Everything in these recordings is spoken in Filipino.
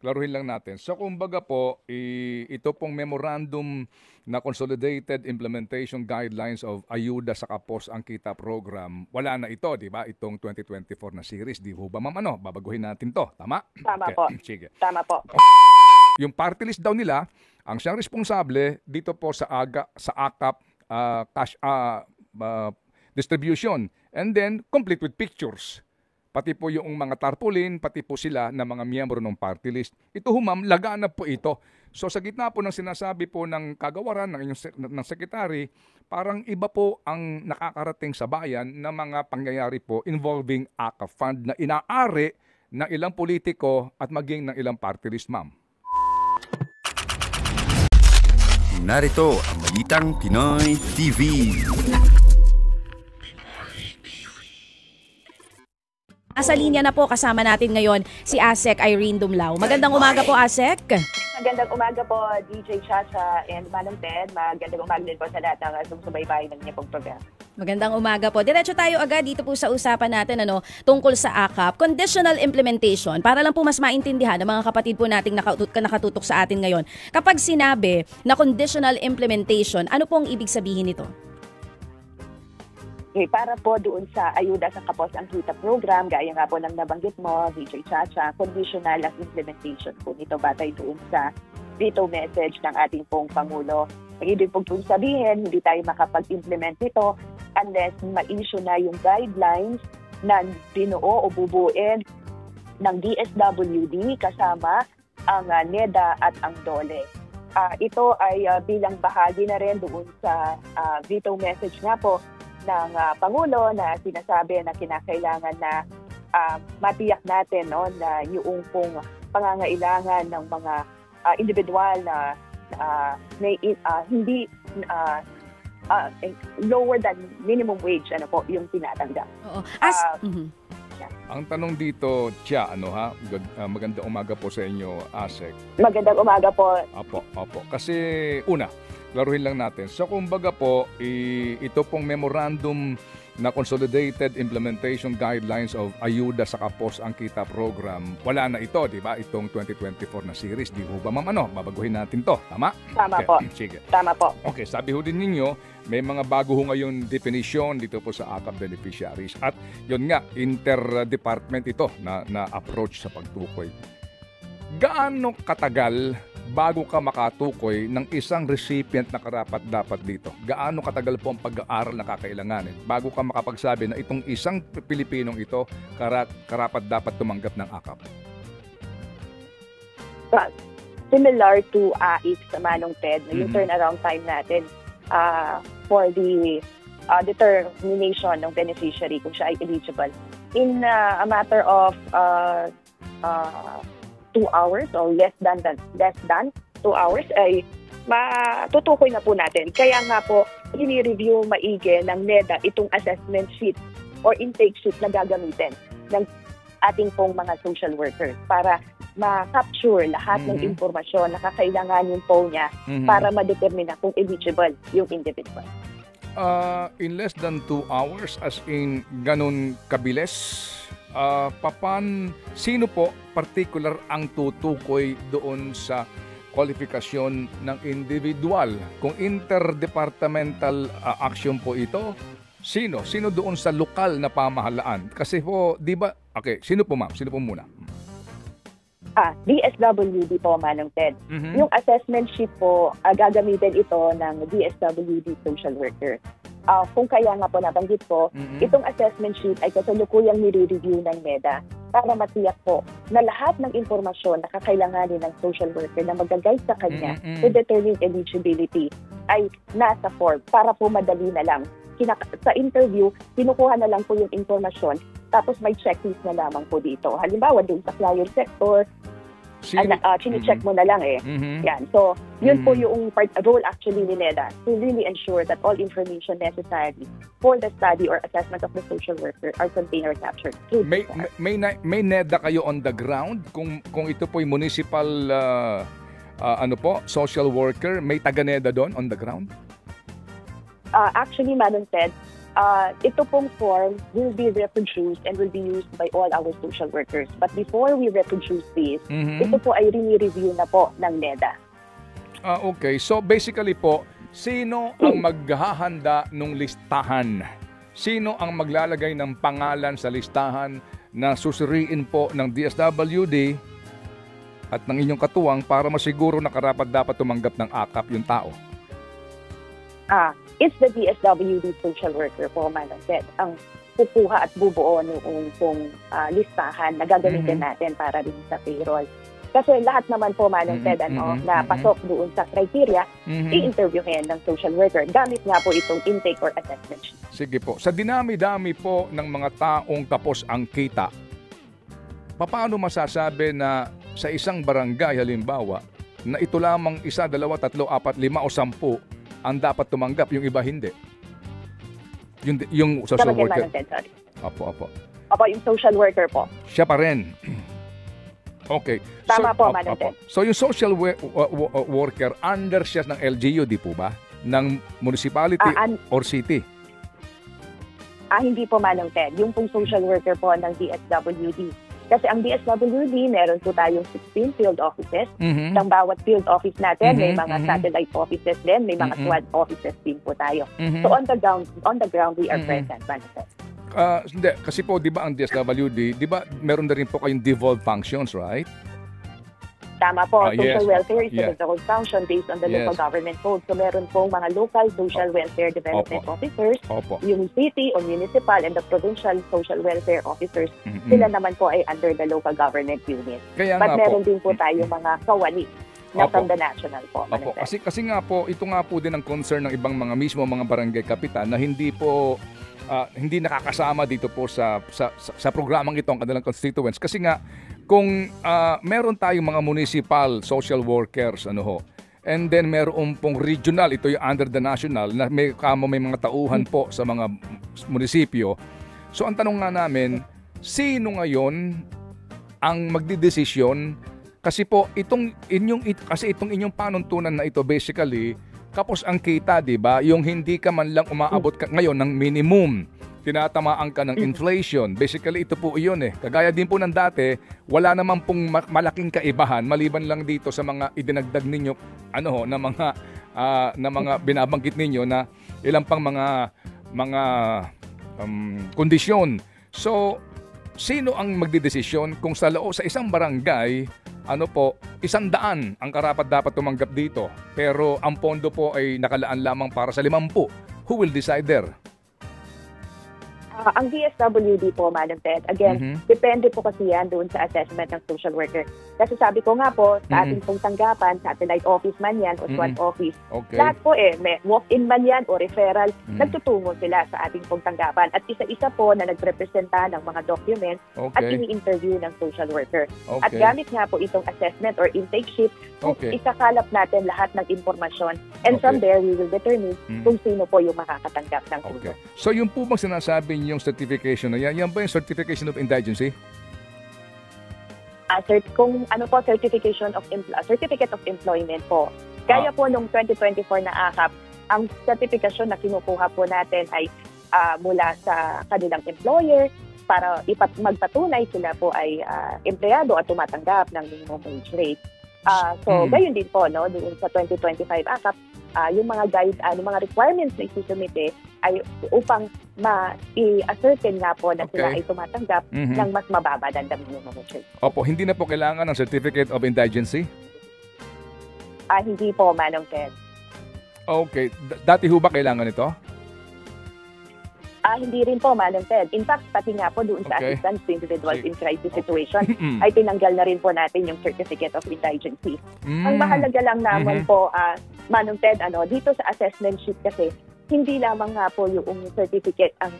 Klaruhin lang natin. So kumbaga po, ito pong memorandum na Consolidated Implementation Guidelines of Ayuda sa Kapos ang Kita Program, wala na ito, di ba? Itong 2024 na series, di ba ma'am? Babaguhin natin to, tama? Tama Okay. po. Sige. Tama po. Yung party list daw nila, ang siyang responsable dito po sa AKAP cash distribution, and then complete with pictures. Pati po yung mga tarpaulin, pati po sila na mga miyembro ng party list. Ito ma'am, laganap po ito. So sa gitna po ng sinasabi po ng kagawaran ng inyong ng sekretary, parang iba po ang nakakarating sa bayan na mga pangyayari po involving AKAP fund na inaari ng ilang politiko at maging ng ilang party list, ma'am. Narito ang Balitang Pinoy TV. Nasa linya na po kasama natin ngayon si ASEC Irene Dumlao. Magandang umaga po, ASEC. Magandang umaga po, DJ Chacha and Manong Ted. Magandang umaga din po sa lahat ng sumusubaybay ng inyong program. Magandang umaga po. Diretso tayo agad dito po sa usapan natin tungkol sa AKAP. Conditional implementation, para lang po mas maintindihan ng mga kapatid po nating nakatutok sa atin ngayon. Kapag sinabi na conditional implementation, ano pong ibig sabihin nito? Okay, para po doon sa Ayuda sa Kapos ang Kita Program, gaya nga po ng nabanggit mo, DJ Chacha, conditional ang implementation po nito batay doon sa veto message ng ating pong Pangulo. Ang ibig pong sabihin, hindi tayo makapag-implement nito unless ma-issue na yung guidelines na binuo o bubuin ng DSWD kasama ang NEDA at ang DOLE. Ito ay bilang bahagi na rin doon sa veto message nga po ng Pangulo na sinasabi na kinakailangan na matiyak natin na yung pong pangangailangan ng mga individual na hindi lower than minimum wage yung tinatanggap. Oo. Ang tanong dito, magandang umaga po sa inyo, ASEC. Magandang umaga po. Opo. Kasi una, klaruhin lang natin. So kumbaga po, ito pong memorandum na Consolidated Implementation Guidelines of Ayuda sa Kapos ang Kita Program, wala na ito, di ba? Itong 2024 na series, di ba ma'am? Babaguhin natin to, tama? Tama po. Sige. Tama po. Okay, sabi ho din ninyo, may mga bago ho ngayon definition dito po sa AKAP beneficiaries. At yun nga, interdepartment ito na approach sa pagtukoy. Gaano katagal bago ka makatukoy ng isang recipient na karapat-dapat dito? Gaano katagal po ang pag-aaral na kakailanganin bago ka makapagsabi na itong isang Pilipinong ito karapat-dapat tumanggap ng AKAP? Similar to AIC sa Manong Ted, yung turnaround time natin for the determination ng beneficiary kung siya ay eligible. In a matter of 2 hours or less than 2 hours ay matutukoy na po natin. Kaya nga po, ini-review maigi ng NEDA itong assessment sheet or intake sheet na gagamitin ng ating pong mga social workers para ma-capture lahat ng impormasyon na kakailanganin po niya para ma-determine kung eligible yung individual. In less than 2 hours, as in ganun kabilis, sino po particular ang tutukoy doon sa kwalifikasyon ng individual? Kung interdepartmental action po ito, sino doon sa lokal na pamahalaan? Kasi po, di ba? Okay, sino po ma'am? Sino po muna? DSWD po, Manong Ted. Yung assessment sheet po, gagamitin ito ng DSWD social worker. Kung kaya nga po nabanggit ko, itong assessment sheet ay kasalukuyang nire-review ng NEDA para matiyak po na lahat ng impormasyon na kakailanganin ng social worker na mag-guide sa kanya to determine eligibility ay nasa form para po madali na lang. Sa interview, kinukuha na lang po yung impormasyon tapos may checklist na lamang po dito. Halimbawa, dun sa client sector, chine-check mo na lang Yan. So, yun po yung role actually ni NEDA to really ensure that all information necessary for the study or assessment of the social worker are contained or captured. May NEDA kayo on the ground? Kung ito po yung municipal social worker, may taga-NEDA doon on the ground? Actually, Madam Ted, ito pong form will be reproduced and will be used by all our social workers. But before we reproduce this, ito po ay rini-review na po ng NEDA. Okay. So basically po, sino ang maghahanda ng listahan? Sino ang maglalagay ng pangalan sa listahan na susuriin po ng DSWD at ng inyong katuwang para masiguro na karapat-dapat tumanggap ng AKAP yung tao? It's the DSWD social worker po, Manong Ted, ang kukuha at bubuo noong pong listahan na gagamitin natin para rin sa payroll. Kasi lahat naman po, Manong Ted, na pasok doon sa criteria, i-interviewin ng social worker. Gamit nga po itong intake or assessment sheet. Sige po. Sa dinami-dami po ng mga taong tapos ang kita, paano masasabi na sa isang barangay halimbawa na ito lamang 1, 2, 3, 4, 5 o 10 ang dapat tumanggap, yung iba hindi? Yung social worker. Sorry. Opo. Opo, yung social worker po. Siya pa rin. Okay. Tama po, Manong Ted. So yung social worker, under siya ng LGU, di po ba? Ng municipality or city? Hindi po, Manong Ted. Yung pong social worker po ng DSWD. Kasi ang DSWD, meron po tayong 16 field offices. Ng bawat field office natin, may mga satellite offices din, may mga SWAT offices din po tayo. So on the ground, we are present, Manong Ted. Hindi, kasi po, di ba ang DSWD, di ba meron na rin po kayong devolved functions, right? Tama po, social welfare is Yeah. a devolved function based on the local government code. So meron pong mga local social welfare development officers, yung city or municipal and the provincial social welfare officers, sila naman po ay under the local government unit. Kaya But nga meron po, din po tayo mga kawali na from the national po. Opo. Kasi nga po, ito nga po din ang concern ng ibang mga mga barangay kapitan na hindi po hindi nakakasama dito po sa programang ito ang kanilang constituents. Kasi nga, kung meron tayong mga municipal social workers, and then meron pong regional, ito yung under the national, na may mga tauhan po sa mga munisipyo. So ang tanong nga namin, sino ngayon ang magdidesisyon? Kasi po, itong inyong panuntunan na ito, basically, kapos ang kita, di ba? Yung hindi ka man lang umaabot ngayon ng minimum. Tinatamaan ka ng inflation. Basically, ito po iyon eh. Kagaya din po ng dati, wala naman pong malaking kaibahan maliban lang dito sa mga idinagdag ninyo na mga binabanggit ninyo na ilang pang mga kondisyon. So, sino ang magdidesisyon kung sa isang barangay 100 ang karapat-dapat tumanggap dito, pero ang pondo po ay nakalaan lamang para sa 50. Who will decide there? Ang DSWD po, Madam Ted, again, depende po kasi yan doon sa assessment ng social worker. Kasi sabi ko nga po, sa ating pong tanggapan, satellite office man yan o SWAT office, lahat po may walk-in man yan o referral, nagtutungo sila sa ating pong tanggapan. At isa-isa po na nagrepresenta ng mga documents at ini-interview ng social worker. At gamit nga po itong assessment or intake sheet, isakalap natin lahat ng informasyon. And from there, we will determine kung sino po yung makakatanggap ng tulong. So yung po bang sinasabi yung certification na yan ba yung certification of indigency? Kung certificate of employment po. Kaya po nung 2024 na AKAP, ang certification na kinukuha po natin ay mula sa kanilang employer para magpatunay sila po ay empleyado at tumatanggap ng minimum wage rate. So, gayon din po, doon sa 2025 AKAP, yung mga requirements na isusumite ay upang i-ascertain nga po na sila ay tumatanggap ng mas mababa than the minimum wage rate. Opo, hindi na po kailangan ng certificate of indigency? Hindi po, Manong Ted. Okay. Dati ho ba kailangan ito? Hindi rin po, Manong Ted. In fact, pati nga po doon sa assistance to individuals in crisis situation, ay tinanggal na rin po natin yung certificate of indigency. Ang mahalaga lang naman po, Manong Ted, dito sa assessment sheet kasi, hindi lamang nga po yung certificate ang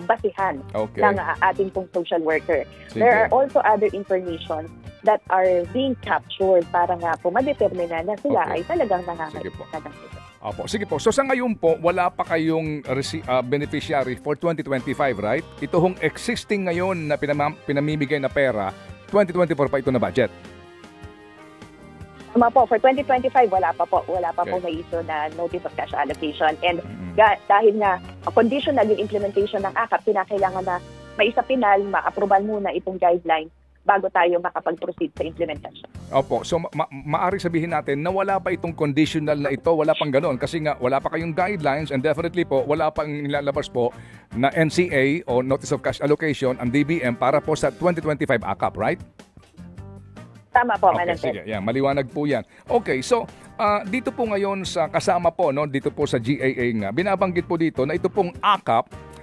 basihan ng ating pong social worker. There are also other information that are being captured para nga po madetermina na sila ay talagang nangangailangan ng ito. Opo. Sige po. So sa ngayon po, wala pa kayong beneficiary for 2025, right? Ito hong existing ngayon na pinamimigay na pera, 2024 pa ito na budget. Tama po, for 2025 wala pa po may issue na notice of cash allocation, and dahil nga conditional yung implementation ng AKAP, kinakailangan na maisapinal, ma-approval muna itong guidelines bago tayo makapag-proceed sa implementation. Opo. So, maari sabihin natin na wala pa itong conditional na ito, wala pang ganon. Kasi nga, wala pa kayong guidelines and definitely po, wala pang nilalabas po na NCA o Notice of Cash Allocation, ang DBM, para po sa 2025 AKAP, right? Tama po, Okay, Manong Ted. sige. Yan, maliwanag po yan. Okay, so, dito po ngayon sa kasama po, no, dito po sa GAA nga, binabanggit po dito na ito pong AKAP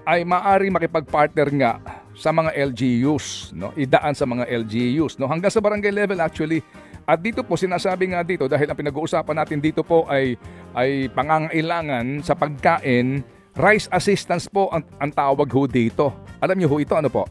ay maari makipag-partner nga sa mga LGUs, no? Idaan sa mga LGUs, no? Hanggang sa barangay level actually. At dito po sinasabi nga dito dahil ang pinag-uusapan natin dito po ay pangangailangan sa pagkain, rice assistance po ang tawag ho dito. Alam niyo ho ito, ano po?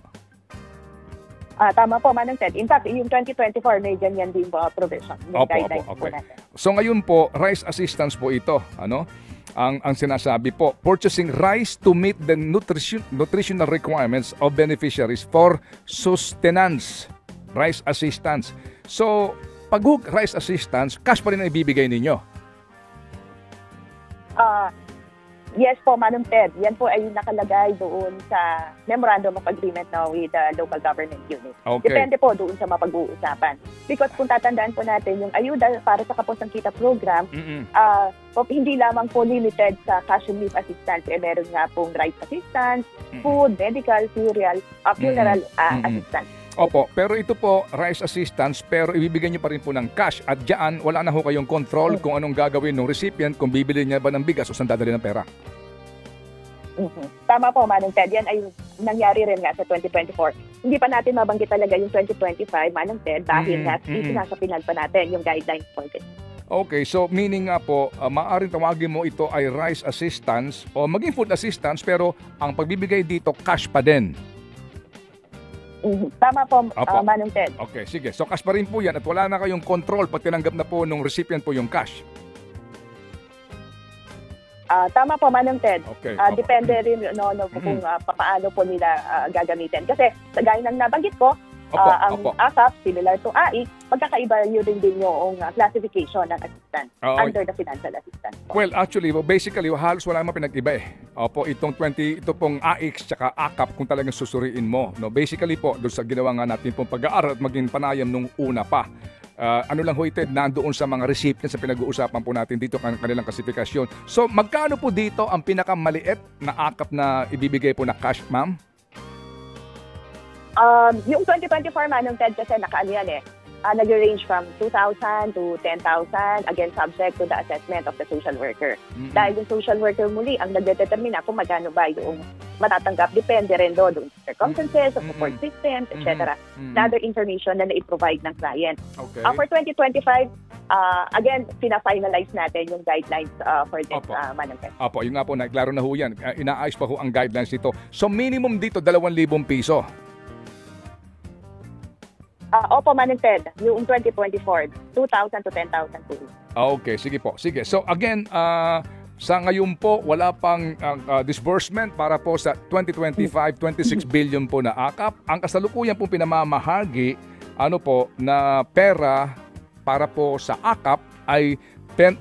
Tama po, Manong Ted. In fact, yung 2024 may ganyan din po provision. Yung guidelines po okay. natin. So ngayon po, rice assistance po ito, ano? Ang sinasabi po, purchasing rice to meet the nutritional requirements of beneficiaries for sustenance. Rice assistance. So, pag rice assistance, cash pa rin ang ibibigay ninyo. Yes po, Manong Ted. Yan po ay nakalagay doon sa Memorandum of Agreement now with the local government unit. Okay. Depende po doon sa mapag-uusapan. Because kung tatandaan po natin, yung ayuda para sa Kapusan Kita program, hindi lamang po limited sa cash relief assistance. Meron nga pong rice assistance, food, medical, funeral assistance. Opo, pero ito po, rice assistance, pero ibibigay niyo pa rin po ng cash. At diyan, wala na ho kayong control kung anong gagawin ng recipient, kung bibili niya ba ng bigas o saan dadali ng pera. Tama po, Manong Ted. Yan ay nangyari rin nga sa 2024. Hindi pa natin mabanggit talaga yung 2025, Manong Ted, dahil nga nasa pinal pa natin yung guidelines for this. Okay, so meaning nga po, maaaring tawagin mo ito ay rice assistance o maging food assistance, pero ang pagbibigay dito, cash pa din. Tama po, Manong Ted. Okay, sige. So cash pa rin po yan at wala na kayong control pag tinanggap na po nung recipient po yung cash. Tama po, Manong Ted. Okay. Depende rin kung paano po nila gagamitin. Kasi sa gaya ng nabanggit ko, ang AKAP, similar to AIC, pagkakaiba yun din yung classification ng assistance under the financial assistance. Well, actually, basically, halos wala naman pinag-iba eh. Opo, ito pong AIC tsaka AKAP kung talagang susuriin mo. No? Basically po, doon sa ginawa nga natin pong pag-aaral at maging panayam nung una pa. Ano lang ho ito, nandoon sa mga recipients sa pinag-uusapan po natin dito kanilang klasifikasyon. So, magkano po dito ang pinakamaliit na AKAP na ibibigay po na cash, ma'am? Yung 2024, Manong Ted, kasi nakaano yan nag-range from 2,000 to 10,000, again, subject to the assessment of the social worker. Dahil yung social worker muli ang nagdedetermina kung magkano ba yung matatanggap. Depende rin doon sa circumstances, support systems, etc. Other information na na-provide ng client. Okay. For 2025, again, pina-finalize natin yung guidelines for this, Manong Ted. Opo, yung nga po, klaro na ho yan. Inaayos pa ho ang guidelines dito. So, minimum dito, 2,000 piso. Opo, Manong Ted. Yung 2024, 2,000 to 10,000 po. Okay, sige po. Sige. So again, sa ngayon po, wala pang disbursement para po sa 2025, 26 billion po na AKAP. Ang kasalukuyan po pinamamahagi, na pera para po sa AKAP ay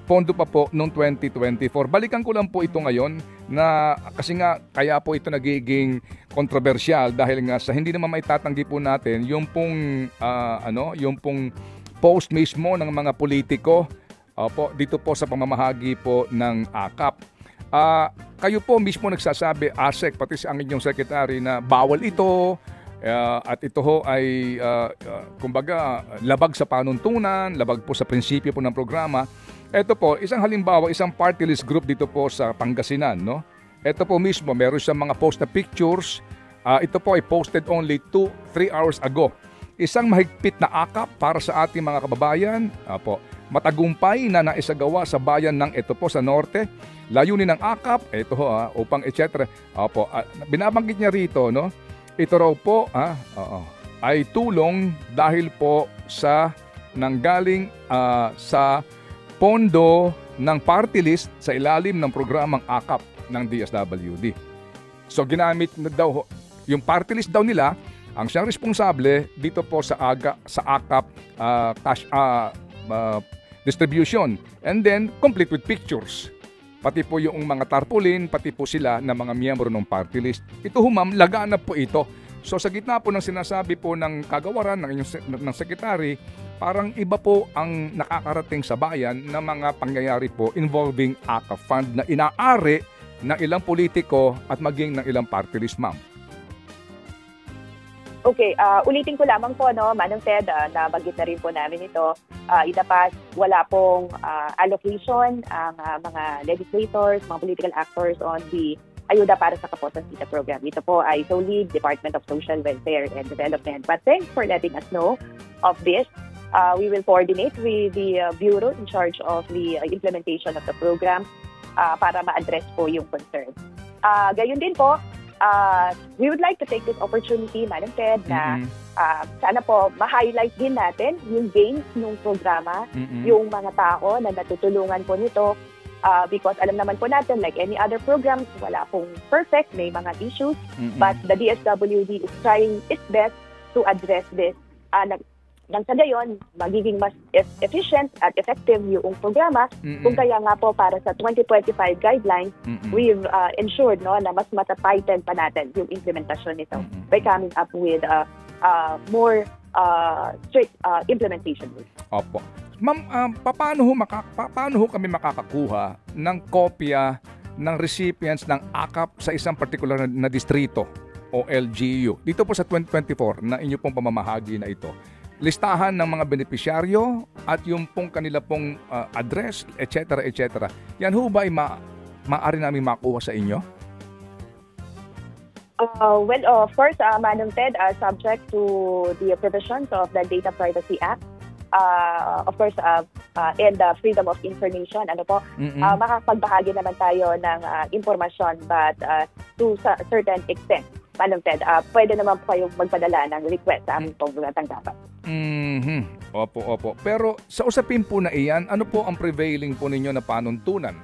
pondo pa po noong 2024. Balikan ko lang po ito ngayon na kasi nga kaya po ito nagiging kontrobersyal dahil nga sa hindi naman maitatanggi po natin yung pong yung pong post mismo ng mga politiko dito po sa pamamahagi po ng AKAP. Kayo po mismo nagsasabi, ASEC, pati ang inyong secretary, na bawal ito at ito ho ay kumbaga labag sa panuntunan, labag po sa prinsipyo po ng programa. Ito po, isang halimbawa, isang party list group dito po sa Pangasinan, no? Ito po mismo, meron siyang mga post na pictures. Ito po ay posted only 2-3 hours ago. Isang mahigpit na AKAP para sa ating mga kababayan. Matagumpay na naisagawa sa bayan ng ito po sa norte. Layunin ng AKAP, ito ho, upang etc. Binabanggit niya rito, no? Ito raw po, ay tulong dahil po sa nanggaling sa pondo ng party list sa ilalim ng programang AKAP ng DSWD. So ginamit na daw yung party list daw nila ang siyang responsable dito po sa AKAP cash distribution, and then complete with pictures. pati po yung mga tarpaulin, pati po sila na mga miyembro ng party list. Ito ho ma'am, laganap po ito. So sa gitna po ng sinasabi po ng kagawaran ng inyong ng sekretary, parang iba po ang nakakarating sa bayan na mga pangyayari po involving AKAP fund na inaari ng ilang politiko at maging ng ilang party list, ma'am. Okay, ulitin ko lamang po, no, Manong Ted, nabanggit na rin po namin ito. In the past, wala pong allocation ang mga legislators, mga political actors on the Ayuda para sa Kaposan Kita program. Ito po ay solely Department of Social Welfare and Development. But thanks for letting us know of this. We will coordinate with the bureau in charge of the implementation of the program para ma-address po yung concern. Gayon din po, we would like to take this opportunity, Madam Ted, na sana po ma-highlight din natin yung gains ng programa, yung mga tao na natutulungan po nito. Because alam naman po natin, like any other programs, wala pong perfect, may mga issues. But the DSWD is trying its best to address this. Nang sa gayon, magiging mas efficient at effective yung programa. Kung kaya nga po para sa 2025 guidelines, we've ensured, no, na mas matatighten pa natin yung implementasyon nito by coming up with more strict implementation rules. Opo. Ma'am, paano ho kami makakakuha ng kopya ng recipients ng AKAP sa isang particular na distrito o LGU? Dito po sa 2024 na inyo pong pamamahagi na ito. Listahan ng mga benepisyaryo at yung pong kanila pong address, etc. etc. Yan ho ba ay maaari namin makuha sa inyo? Well, of course, Manong Ted, subject to the provisions of the Data Privacy Act, of course, and freedom of information, makakapagbahagi naman tayo ng impormasyon, but to a certain extent, Manong Ted, pwede naman po kayong magpadala ng request sa aming pong tanggapan. Opo. Pero sa usapin po na iyan, ano po ang prevailing po ninyo na panuntunan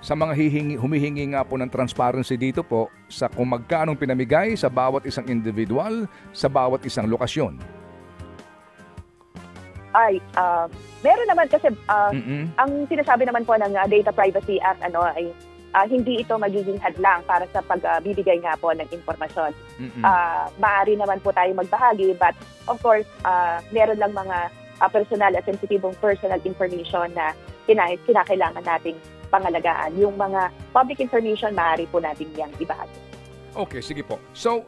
sa mga humihingi nga po ng transparency dito po sa kung magkanong pinamigay sa bawat isang individual, sa bawat isang lokasyon? Meron naman kasi ang sinasabi naman po ng Data Privacy Act ay hindi ito magiging hadlang para sa pagbibigay nga po ng impormasyon. Maaari naman po tayo magbahagi, but of course, meron lang mga personal at sensitibong personal information na kinakailangan nating pangalagaan. Yung mga public information, maaari po natin yang ibahagi. Okay, sige po. So,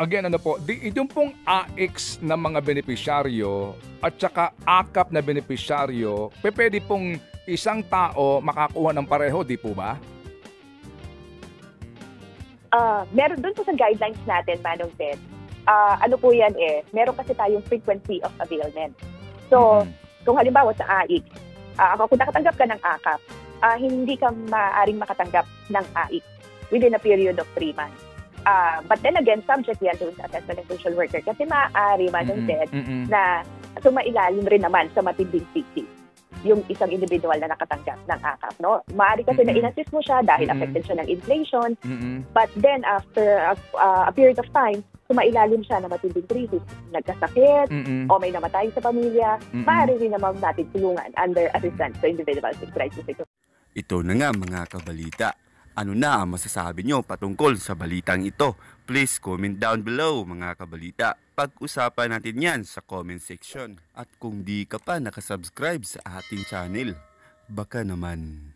again, yung pong AX na mga benepisyaryo at saka AKAP na benepisyaryo, pwede pong isang tao makakuha ng pareho, di po ba? Meron doon po sa guidelines natin, Manong Ted. Ano po yan meron kasi tayong frequency of availment. So, kung halimbawa sa AX, kung nakatanggap ka ng AKAP, hindi ka maaaring makatanggap ng AX within a period of 3 months. But then again, subject yan to assessment ng social worker kasi maaari, Manong Ted, na sumailalim rin naman sa matinding safety yung isang individual na nakatanggap ng AKAP, no? Maaari kasi na in-assist mo siya dahil affected siya ng inflation, but then after a period of time, sumailalim siya na matinding krisis, nagkasakit, o may namatay sa pamilya, maaari rin naman natin tulungan under assistance to individuals in crisis. Ito na nga mga kabalita. Ano na ang masasabi nyo patungkol sa balitang ito? Please comment down below mga kabalita. Pag-usapan natin yan sa comment section. At kung di ka pa nakasubscribe sa ating channel, baka naman